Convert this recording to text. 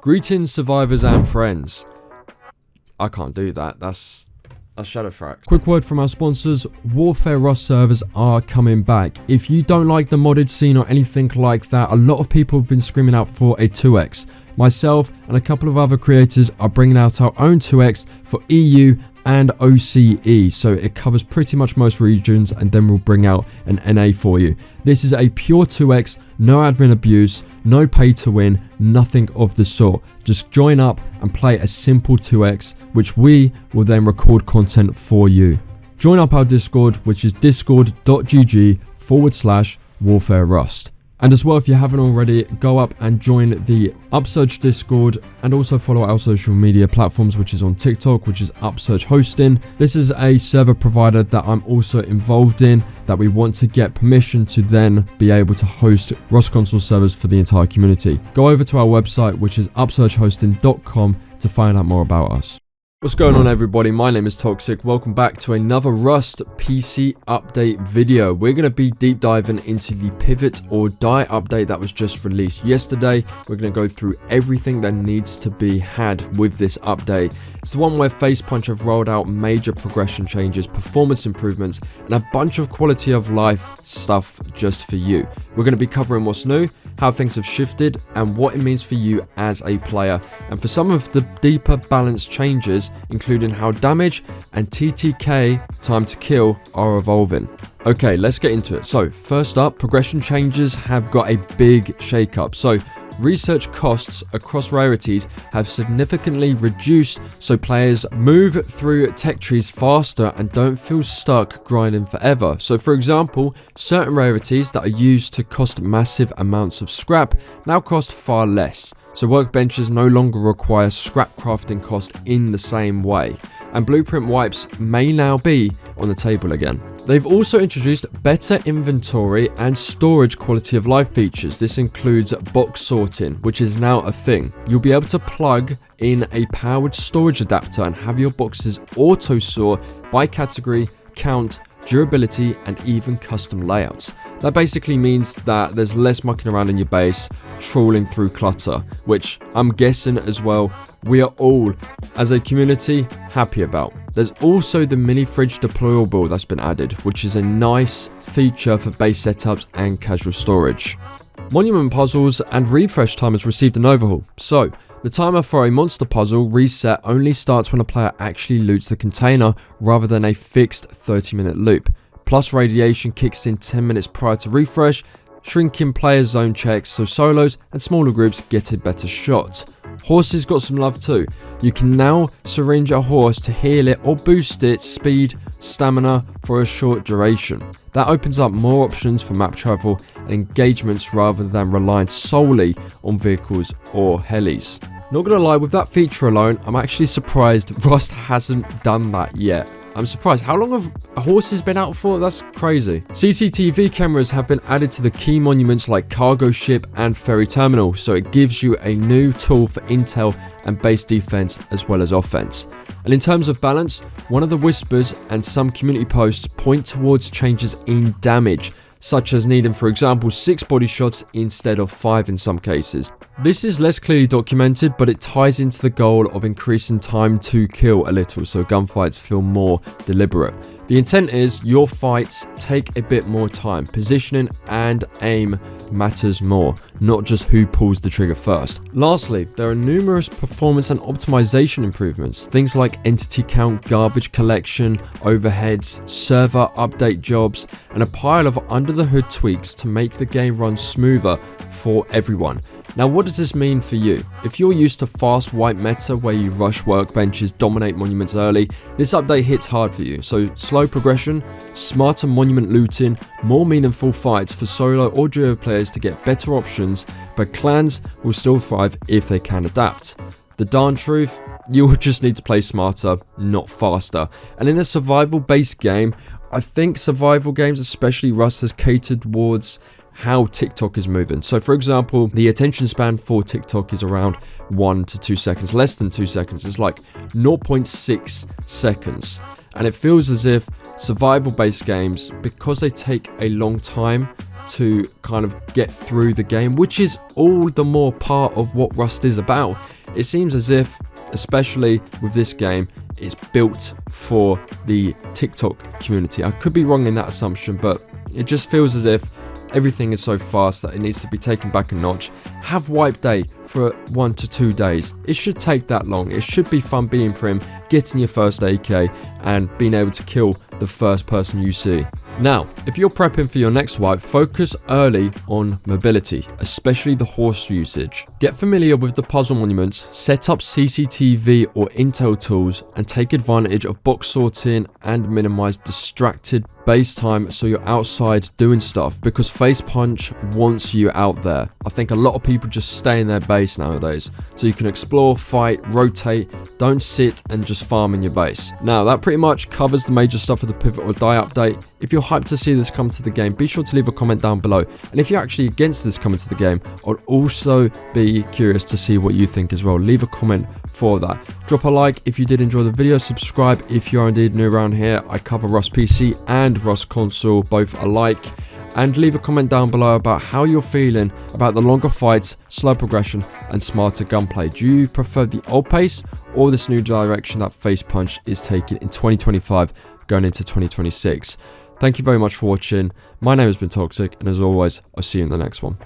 Greetings, survivors and friends. I can't do that. That's a Shadowfrax. Quick word from our sponsors. Warfare Rust servers are coming back. If you don't like the modded scene or anything like that, a lot of people have been screaming out for a 2x. Myself and a couple of other creators are bringing out our own 2x for EU and OCE, so it covers pretty much most regions, and then we'll bring out an NA for you. This is a pure 2x, no admin abuse, no pay to win, nothing of the sort. Just join up and play a simple 2x, which we will then record content for you. Join up our Discord, which is discord.gg/Warfare Rust. And as well, if you haven't already, go up and join the Upsurge Discord, and also follow our social media platforms, which is on TikTok, which is Upsurge Hosting. This is a server provider that I'm also involved in, that we want to get permission to then be able to host Rust console servers for the entire community. Go over to our website, which is upsurgehosting.com, to find out more about us. What's going on, everybody? My name is Toxic. Welcome back to another Rust PC update video. We're going to be deep diving into the Pivot or Die update that was just released yesterday. We're going to go through everything that needs to be had with this update. It's the one where Facepunch have rolled out major progression changes, performance improvements, and a bunch of quality of life stuff just for you. We're going to be covering what's new, how things have shifted, and what it means for you as a player, and for some of the deeper balance changes, including how damage and TTK, time to kill, are evolving. Okay, let's get into it. So first up, progression changes have got a big shake-up. So research costs across rarities have significantly reduced, so players move through tech trees faster and don't feel stuck grinding forever. So for example, certain rarities that are used to cost massive amounts of scrap now cost far less. So workbenches no longer require scrap crafting cost in the same way, and blueprint wipes may now be on the table again. They've also introduced better inventory and storage quality of life features. This includes box sorting, which is now a thing. You'll be able to plug in a powered storage adapter and have your boxes auto sort by category, count, durability, and even custom layouts. That basically means that there's less mucking around in your base, trawling through clutter, which I'm guessing as well we are all, as a community, happy about. There's also the mini fridge deployable that's been added, which is a nice feature for base setups and casual storage. Monument puzzles and refresh timers received an overhaul. So, the timer for a monster puzzle reset only starts when a player actually loots the container rather than a fixed 30-minute loop. Plus, radiation kicks in 10 minutes prior to refresh, shrinking player zone checks so solos and smaller groups get a better shot. Horses got some love too. You can now syringe a horse to heal it or boost its speed, stamina for a short duration. That opens up more options for map travel and engagements rather than relying solely on vehicles or helis. Not gonna lie, with that feature alone, I'm actually surprised Rust hasn't done that yet. I'm surprised. How long have horses been out for? That's crazy. CCTV cameras have been added to the key monuments like cargo ship and ferry terminal, so it gives you a new tool for intel and base defense as well as offense. And in terms of balance, one of the whispers and some community posts point towards changes in damage, such as needing, for example, 6 body shots instead of 5 in some cases. This is less clearly documented, but it ties into the goal of increasing time to kill a little, so gunfights feel more deliberate. The intent is your fights take a bit more time. Positioning and aim matters more, not just who pulls the trigger first. Lastly, there are numerous performance and optimization improvements, things like entity count, garbage collection, overheads, server update jobs, and a pile of under the hood tweaks to make the game run smoother for everyone. Now, what does this mean for you? If you're used to fast wipe meta where you rush workbenches, dominate monuments early, this update hits hard for you. So slow progression, smarter monument looting, more meaningful fights for solo or duo players to get better options, but clans will still thrive if they can adapt. The darn truth, you will just need to play smarter, not faster. And in a survival based game, I think survival games, especially Rust, has catered towards how TikTok is moving. So for example, the attention span for TikTok is around 1 to 2 seconds, less than 2 seconds. It's like 0.6 seconds. And it feels as if survival based games, because they take a long time to kind of get through the game, which is all the more part of what Rust is about. It seems as if, especially with this game, it's built for the TikTok community. I could be wrong in that assumption, but it just feels as if everything is so fast that it needs to be taken back a notch. Have wipe day for 1 to 2 days. It should take that long. It should be fun being Prim, getting your first AK and being able to kill the first person you see. Now, if you're prepping for your next wipe, focus early on mobility, especially the horse usage. Get familiar with the puzzle monuments, set up CCTV or intel tools, and take advantage of box sorting and minimize distracted base time so you're outside doing stuff, because Facepunch wants you out there. I think a lot of people just stay in their base nowadays, so you can explore, fight, rotate, don't sit and just farm in your base. Now that pretty much covers the major stuff of the pivot or die update. If you're hyped to see this come to the game, be sure to leave a comment down below, and if you're actually against this coming to the game, I'd also be curious to see what you think as well. Leave a comment for that. Drop a like if you did enjoy the video, subscribe if you are indeed new around here. I cover Rust PC and Rust console, both alike, and leave a comment down below about how you're feeling about the longer fights, slow progression and smarter gunplay. Do you prefer the old pace or this new direction that Facepunch is taking in 2025 going into 2026? Thank you very much for watching. My name has been Toxic, and as always, I'll see you in the next one.